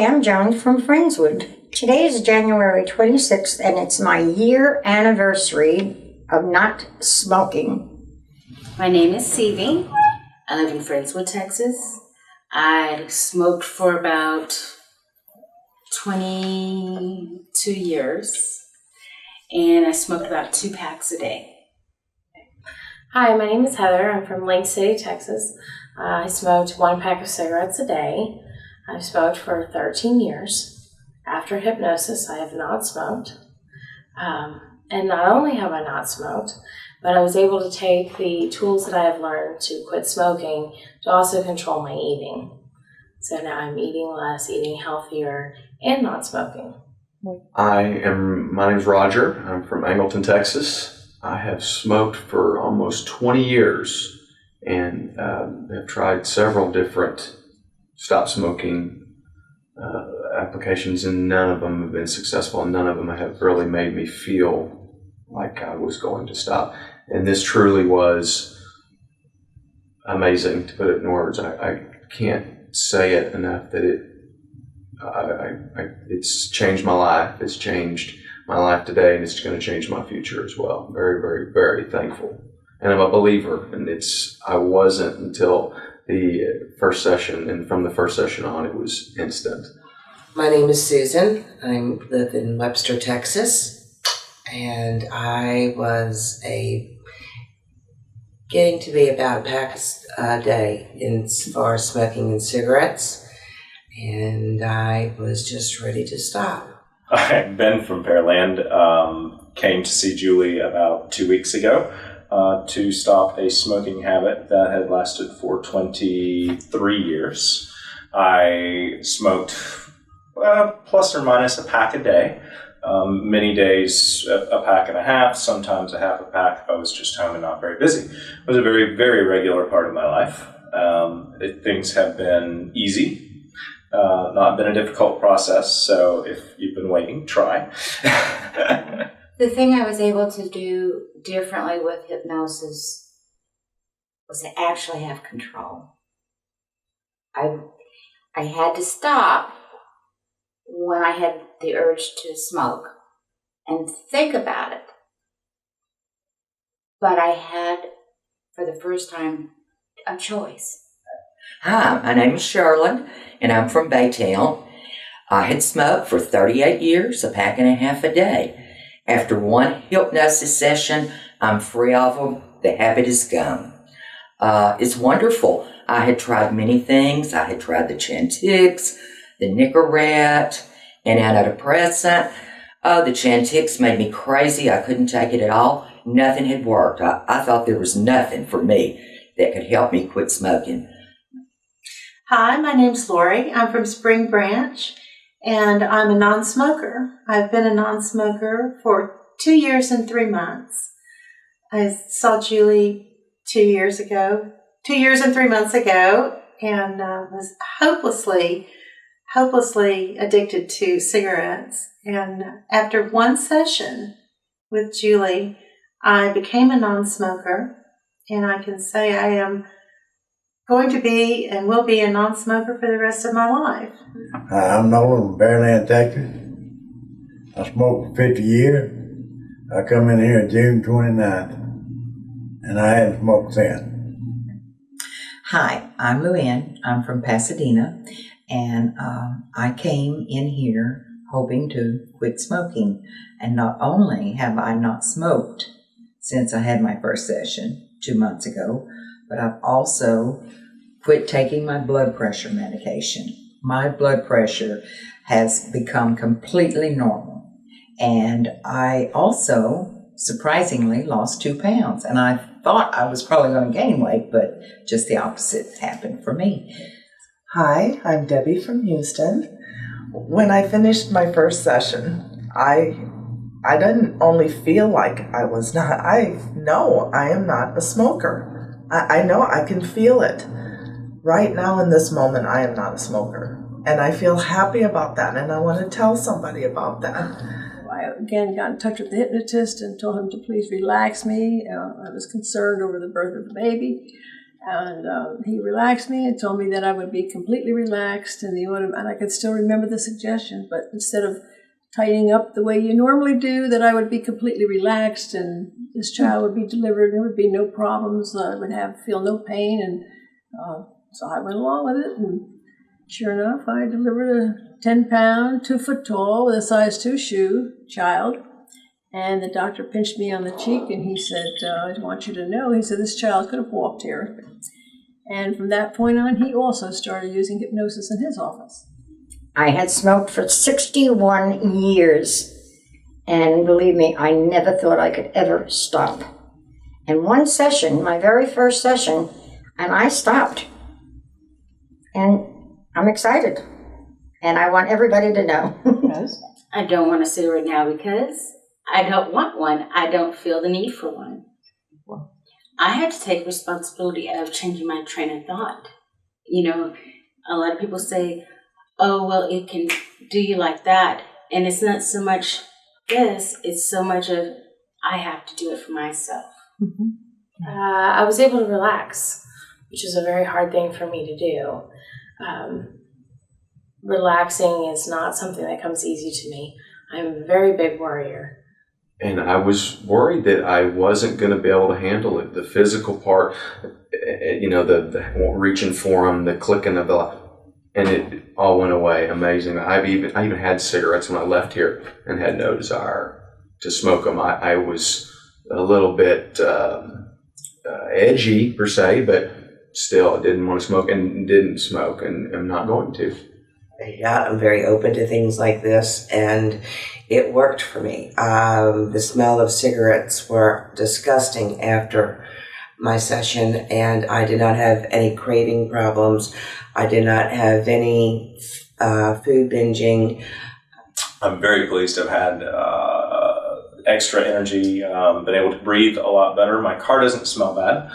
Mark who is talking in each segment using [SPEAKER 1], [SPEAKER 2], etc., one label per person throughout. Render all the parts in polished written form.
[SPEAKER 1] Hi, I'm Joan from Friendswood. Today is January 26th, and it's my year anniversary of not smoking.
[SPEAKER 2] My name is Stevie. I live in Friendswood, Texas. I smoked for about 22 years, and I smoked about 2 packs a day.
[SPEAKER 3] Hi, my name is Heather. I'm from Lake City, Texas. I smoked 1 pack of cigarettes a day. I've smoked for 13 years. After hypnosis, I have not smoked. And not only have I not smoked, but I was able to take the tools that I have learned to quit smoking to also control my eating. So now I'm eating less, eating healthier, and not smoking.
[SPEAKER 4] My name is Roger. I'm from Angleton, Texas. I have smoked for almost 20 years and have tried several different stop smoking applications, and none of them have been successful, and none of them have really made me feel like I was going to stop. And this truly was amazing, to put it in words. I can't say it enough that it's changed my life. It's changed my life today, and it's going to change my future as well. Very, very, very thankful. And I'm a believer, and I wasn't until the first session, and from the first session on, it was instant.
[SPEAKER 5] My name is Susan. I live in Webster, Texas, and I was getting to be about a pack a day as far as smoking and cigarettes, and I was just ready to stop.
[SPEAKER 6] Hi, Ben from Pearland. Came to see Julie about 2 weeks ago to stop a smoking habit that had lasted for 23 years. I smoked plus or minus a pack a day. Many days a pack and a half, sometimes a half a pack if I was just home and not very busy. It was a very, very regular part of my life. Things have been easy. Not been a difficult process, so if you've been waiting, try.
[SPEAKER 2] The thing I was able to do differently with hypnosis was to actually have control. I had to stop when I had the urge to smoke and think about it. But I had, for the first time, a choice.
[SPEAKER 7] Hi, my name is Charlotte, and I'm from Baytown. I had smoked for 38 years, a pack and a half a day. After one hypnosis session, I'm free of them. The habit is gone. It's wonderful. I had tried many things. I had tried the Chantix, the Nicorette, and antidepressant. The Chantix made me crazy. I couldn't take it at all. Nothing had worked. I thought there was nothing for me that could help me quit smoking.
[SPEAKER 8] Hi, my name's Lori. I'm from Spring Branch, and I'm a non-smoker. I've been a non-smoker for 2 years and 3 months. I saw Julie 2 years and 3 months ago, and was hopelessly addicted to cigarettes. And after one session with Julie, I became a non-smoker, and I can say I am going to be and will be a non-smoker for the rest of my life.
[SPEAKER 9] Hi, I'm Nolan from Pearland, Texas. I smoked for 50 years. I come in here June 29th, and I haven't smoked since.
[SPEAKER 10] Hi, I'm Luann. I'm from Pasadena, and I came in here hoping to quit smoking. And not only have I not smoked since I had my first session 2 months ago, but I've also quit taking my blood pressure medication. My blood pressure has become completely normal. And I also, surprisingly, lost 2 pounds. And I thought I was probably going to gain weight, but just the opposite happened for me.
[SPEAKER 11] Hi, I'm Debbie from Houston. When I finished my first session, I didn't only feel like I was not, I know I am not a smoker. I know I can feel it. Right now in this moment, I am not a smoker. And I feel happy about that, and I want to tell somebody about that.
[SPEAKER 12] I again got in touch with the hypnotist and told him to please relax me. I was concerned over the birth of the baby. And he relaxed me and told me that I would be completely relaxed in the autumn, and I could still remember the suggestion, but instead of tightening up the way you normally do, that I would be completely relaxed and this child would be delivered. There would be no problems. I would feel no pain, and so I went along with it. And sure enough, I delivered a 10-pound, 2-foot tall, with a size 2 shoe child. And the doctor pinched me on the cheek, and he said, "I want you to know," he said, "this child could have walked here." And from that point on, he also started using hypnosis in his office.
[SPEAKER 1] I had smoked for 61 years, and believe me, I never thought I could ever stop. And one session, my very first session, and I stopped. And I'm excited, and I want everybody to know.
[SPEAKER 2] I don't want a cigarette now because I don't want one. I don't feel the need for one. I had to take responsibility of changing my train of thought. You know, a lot of people say, "Oh, well, it can do you like that." And it's not so much this, it's so much of, I have to do it for myself.
[SPEAKER 3] I was able to relax, which is a very hard thing for me to do. Relaxing is not something that comes easy to me. I'm a very big worrier.
[SPEAKER 4] And I was worried that I wasn't going to be able to handle it. The physical part, the reaching for them, the clicking of the, and it all went away. Amazing. I even had cigarettes when I left here and had no desire to smoke them. I was a little bit edgy per se, but still I didn't want to smoke and didn't smoke, and I'm not going to.
[SPEAKER 5] Yeah, I'm very open to things like this, and it worked for me. The smell of cigarettes were disgusting after my session, and I did not have any craving problems. I did not have any food binging.
[SPEAKER 6] I'm very pleased to have had extra energy, been able to breathe a lot better. My car doesn't smell bad.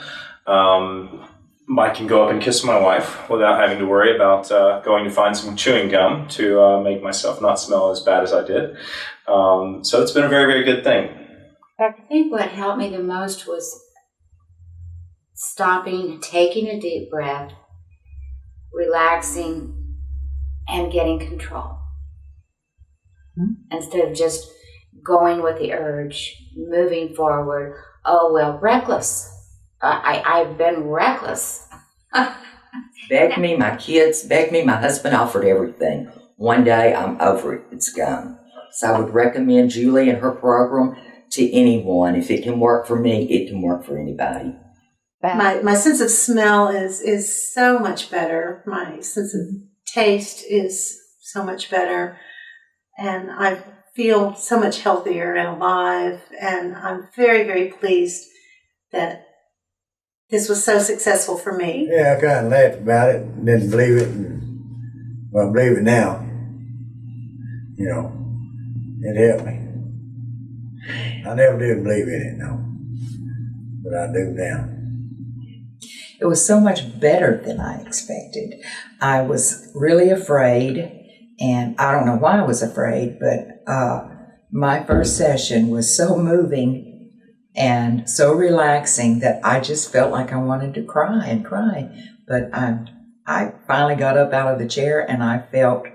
[SPEAKER 6] I can go up and kiss my wife without having to worry about going to find some chewing gum to make myself not smell as bad as I did. So it's been a very, very good thing.
[SPEAKER 2] I think what helped me the most was stopping, taking a deep breath, relaxing, and getting control. Instead of just going with the urge, moving forward. Oh, well, reckless. I've been reckless.
[SPEAKER 7] Begged me, my kids, begged me, my husband offered everything. One day, I'm over it. It's gone. So I would recommend Julie and her program to anyone. If it can work for me, it can work for anybody.
[SPEAKER 8] My sense of smell is so much better. My sense of taste is so much better. And I feel so much healthier and alive. And I'm very, very pleased that this was so successful for me.
[SPEAKER 9] Yeah, I kind of laughed about it, didn't believe it, I believe it now. You know, it helped me. I never did believe in it, no, but I do now.
[SPEAKER 10] It was so much better than I expected. I was really afraid, and I don't know why I was afraid, but my first session was so moving and so relaxing that I just felt like I wanted to cry and cry. But I finally got up out of the chair, and I felt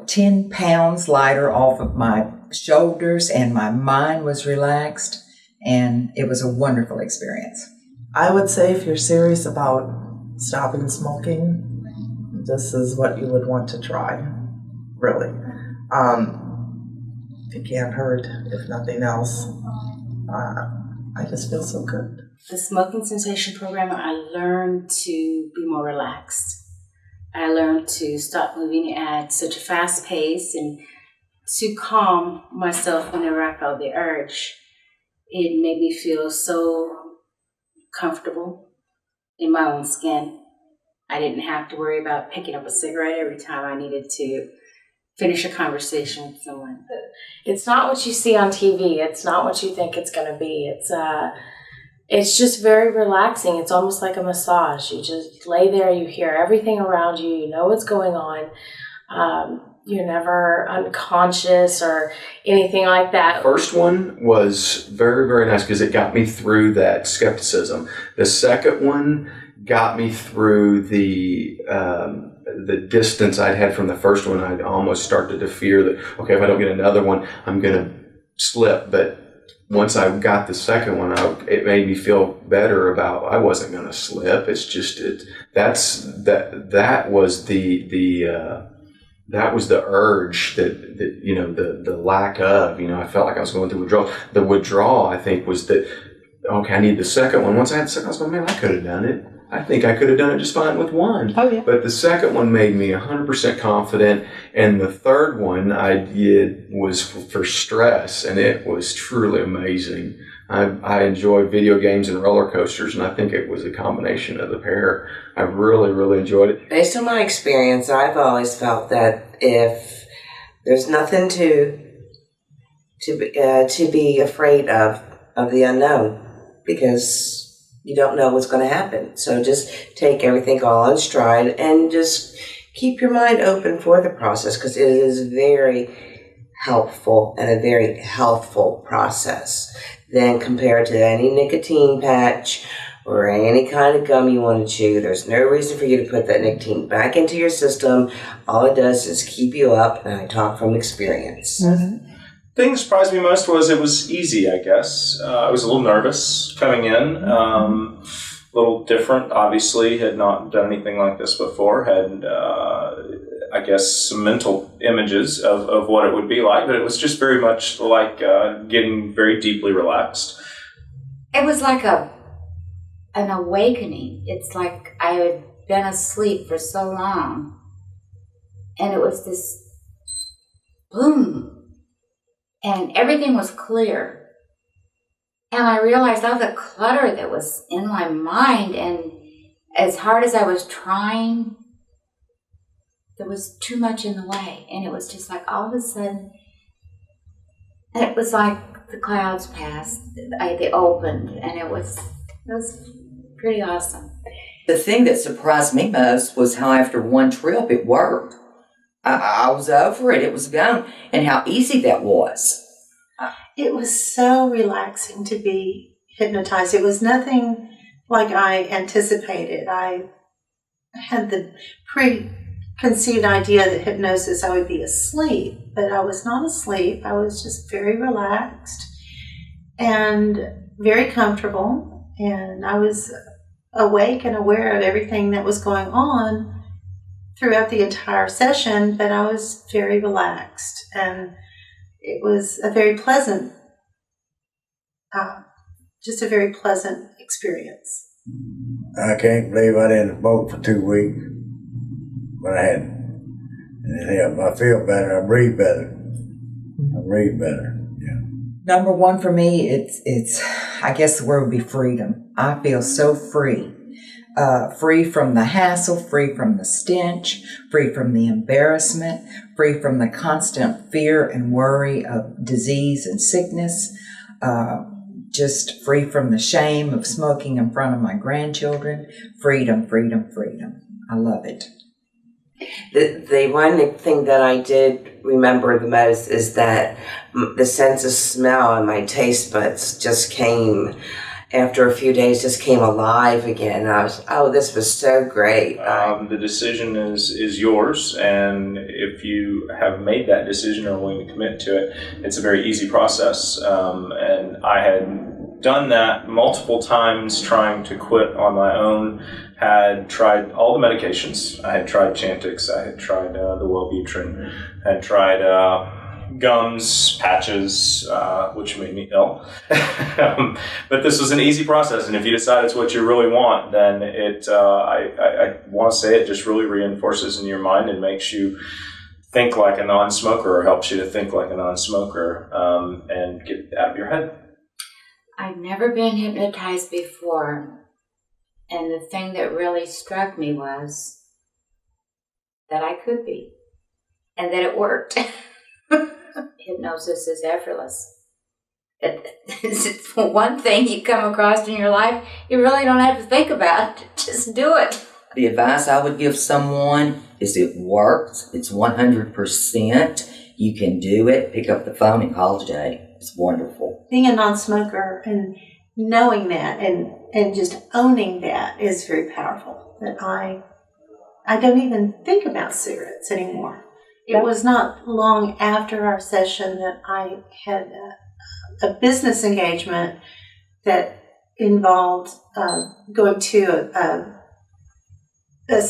[SPEAKER 10] 10 pounds lighter off of my shoulders, and my mind was relaxed, and it was a wonderful experience.
[SPEAKER 11] I would say if you're serious about stopping smoking, this is what you would want to try, really. It can't hurt, if nothing else. I just feel so good.
[SPEAKER 2] The smoking cessation program, I learned to be more relaxed. I learned to stop moving at such a fast pace and to calm myself whenever I felt the urge. It made me feel so comfortable in my own skin. I didn't have to worry about picking up a cigarette every time I needed to finish a conversation with someone.
[SPEAKER 3] It's not what you see on TV. It's not what you think it's going to be. It's just very relaxing. It's almost like a massage. You just lay there, you hear everything around you, you know what's going on. you're never unconscious or anything like that.
[SPEAKER 4] First one was very, very nice because it got me through that skepticism. The second one got me through the distance I'd had from the first one. I'd almost started to fear that, okay, if I don't get another one, I'm going to slip. But once I got the second one, it made me feel better about I wasn't going to slip. It's just that was the urge that you know, the lack of, you know, I felt like I was going through withdrawal. The withdrawal, I think, was that, okay, I need the second one. Once I had the second, I was going, man, I could have done it. I think I could have done it just fine with one.
[SPEAKER 10] Oh, yeah.
[SPEAKER 4] But the second one made me 100% confident. And the third one I did was for stress, and it was truly amazing. I enjoy video games and roller coasters, and I think it was a combination of the pair. I really, really enjoyed it.
[SPEAKER 5] Based on my experience, I've always felt that if there's nothing to be afraid of the unknown, because you don't know what's going to happen. So just take everything all in stride and just keep your mind open for the process, because it is very helpful and a very healthful process than compared to any nicotine patch or any kind of gum you want to chew. There's no reason for you to put that nicotine back into your system. All it does is keep you up, and I talk from experience.
[SPEAKER 10] Mm-hmm.
[SPEAKER 6] Thing that surprised me most was it was easy, I guess. I was a little nervous coming in. A little different, obviously. Had not done anything like this before. Had, I guess, some mental images of what it would be like. But it was just very much like getting very deeply relaxed.
[SPEAKER 13] It was like an awakening. It's like I had been asleep for so long. And it was this boom. And everything was clear. And I realized all the clutter that was in my mind, and as hard as I was trying, there was too much in the way. And it was just like all of a sudden, it was like the clouds passed, they opened, and it was pretty awesome.
[SPEAKER 7] The thing that surprised me most was how after one trip it worked. I was over it. It was gone. And how easy that was.
[SPEAKER 8] It was so relaxing to be hypnotized. It was nothing like I anticipated. I had the preconceived idea that hypnosis, I would be asleep, but I was not asleep. I was just very relaxed and very comfortable. And I was awake and aware of everything that was going on throughout the entire session, but I was very relaxed, and it was a very pleasant, just a very pleasant experience.
[SPEAKER 9] I can't believe I didn't smoke for 2 weeks, but I hadn't. And it helped. I feel better. I breathe better. Yeah.
[SPEAKER 10] Number one for me, it's I guess the word would be freedom. I feel so free. Free from the hassle, free from the stench, free from the embarrassment, free from the constant fear and worry of disease and sickness, just free from the shame of smoking in front of my grandchildren. Freedom, freedom, freedom. I love it.
[SPEAKER 5] The one thing that I did remember the most is that the sense of smell and my taste buds just came, after a few days, just came alive again. I was, this was so great.
[SPEAKER 6] The decision is yours, and if you have made that decision or are willing to commit to it, it's a very easy process. And I had done that multiple times trying to quit on my own. Had tried all the medications. I had tried Chantix, I had tried the Wellbutrin, had tried gums, patches, which made me ill. But this was an easy process, and if you decide it's what you really want, then it, I want to say it just really reinforces in your mind and makes you think like a non-smoker, or helps you to think like a non-smoker, and get it out of your head.
[SPEAKER 13] I've never been hypnotized before. And the thing that really struck me was that I could be, and that it worked. Hypnosis is effortless. It's one thing you come across in your life, you really don't have to think about it. Just do it.
[SPEAKER 7] The advice I would give someone is it works. It's 100%. You can do it. Pick up the phone and call Jay. It's wonderful.
[SPEAKER 8] Being a non-smoker and knowing that and just owning that is very powerful. That I don't even think about cigarettes anymore. It was not long after our session that I had a business engagement that involved going to a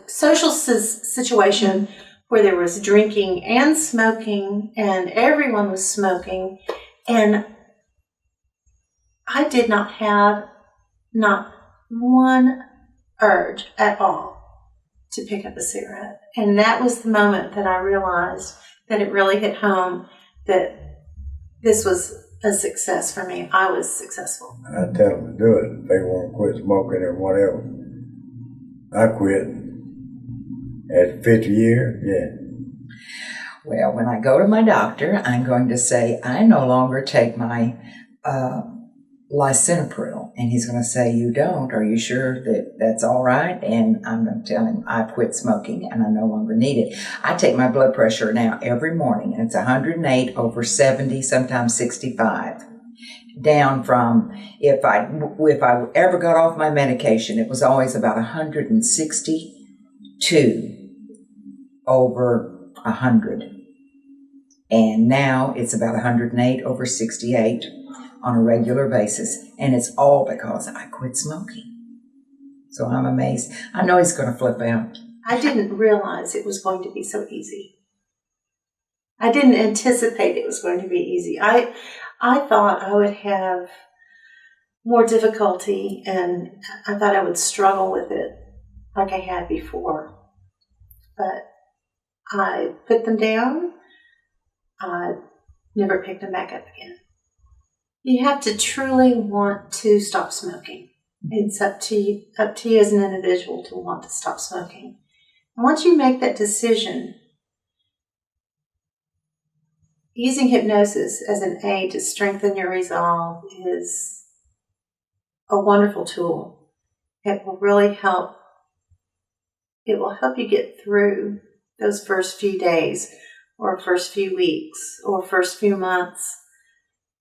[SPEAKER 8] social situation where there was drinking and smoking, and everyone was smoking, and I did not have not one urge at all to pick up a cigarette. And that was the moment that I realized that it really hit home that this was a success for me. I was successful.
[SPEAKER 9] I tell them to do it if they want to quit smoking or whatever. I quit at 50 years, yeah.
[SPEAKER 10] Well, when I go to my doctor, I'm going to say, I no longer take my lisinopril. And he's going to say, you don't? Are you sure that that's all right? And I'm going to tell him I quit smoking and I no longer need it. I take my blood pressure now every morning, and it's 108/70, sometimes 65. Down from, if I ever got off my medication, it was always about 162/100. And now it's about 108/68 on a regular basis. And it's all because I quit smoking. So I'm amazed. I know he's going to flip out.
[SPEAKER 8] I didn't realize it was going to be so easy. I didn't anticipate it was going to be easy. I thought I would have more difficulty, and I thought I would struggle with it like I had before. But I put them down. I never picked them back up again. You have to truly want to stop smoking. It's up to you as an individual to want to stop smoking. And once you make that decision, using hypnosis as an aid to strengthen your resolve is a wonderful tool. It will really help. It will help you get through those first few days, or first few weeks, or first few months.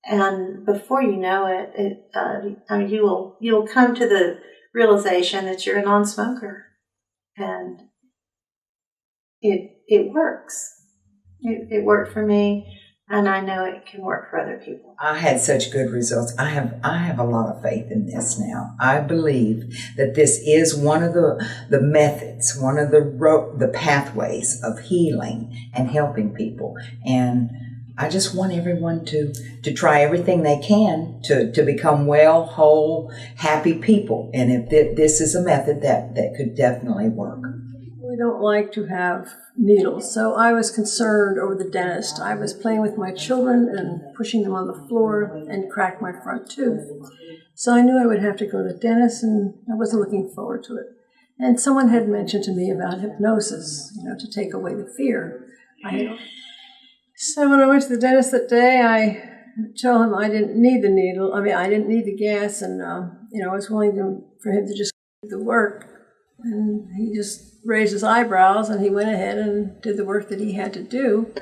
[SPEAKER 8] And before you know it, you'll come to the realization that you're a non-smoker, and it works. It worked for me, and I know it can work for other people.
[SPEAKER 10] I had such good results. I have a lot of faith in this now. I believe that this is one of the methods, one of the pathways of healing and helping people. And I just want everyone to try everything they can to become well, whole, happy people. And if this is a method that could definitely work.
[SPEAKER 12] We don't like to have needles, so I was concerned over the dentist. I was playing with my children and pushing them on the floor and cracked my front tooth. So I knew I would have to go to the dentist, and I wasn't looking forward to it. And someone had mentioned to me about hypnosis, to take away the fear. So when I went to the dentist that day, I told him I didn't need the needle. I didn't need the gas, and I was willing for him to just do the work. And he just raised his eyebrows, and he went ahead and did the work that he had to do.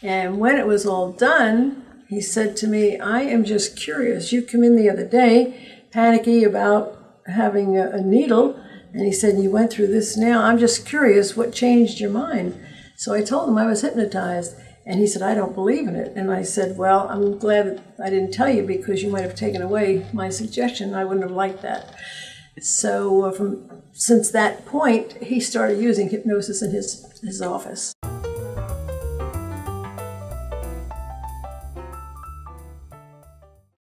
[SPEAKER 12] And when it was all done, he said to me, I am just curious. You come in the other day, panicky about having a needle, and he said, you went through this now. I'm just curious what changed your mind. So I told him I was hypnotized, and he said, I don't believe in it. And I said, well, I'm glad that I didn't tell you, because you might have taken away my suggestion. I wouldn't have liked that. So since that point, he started using hypnosis in his office.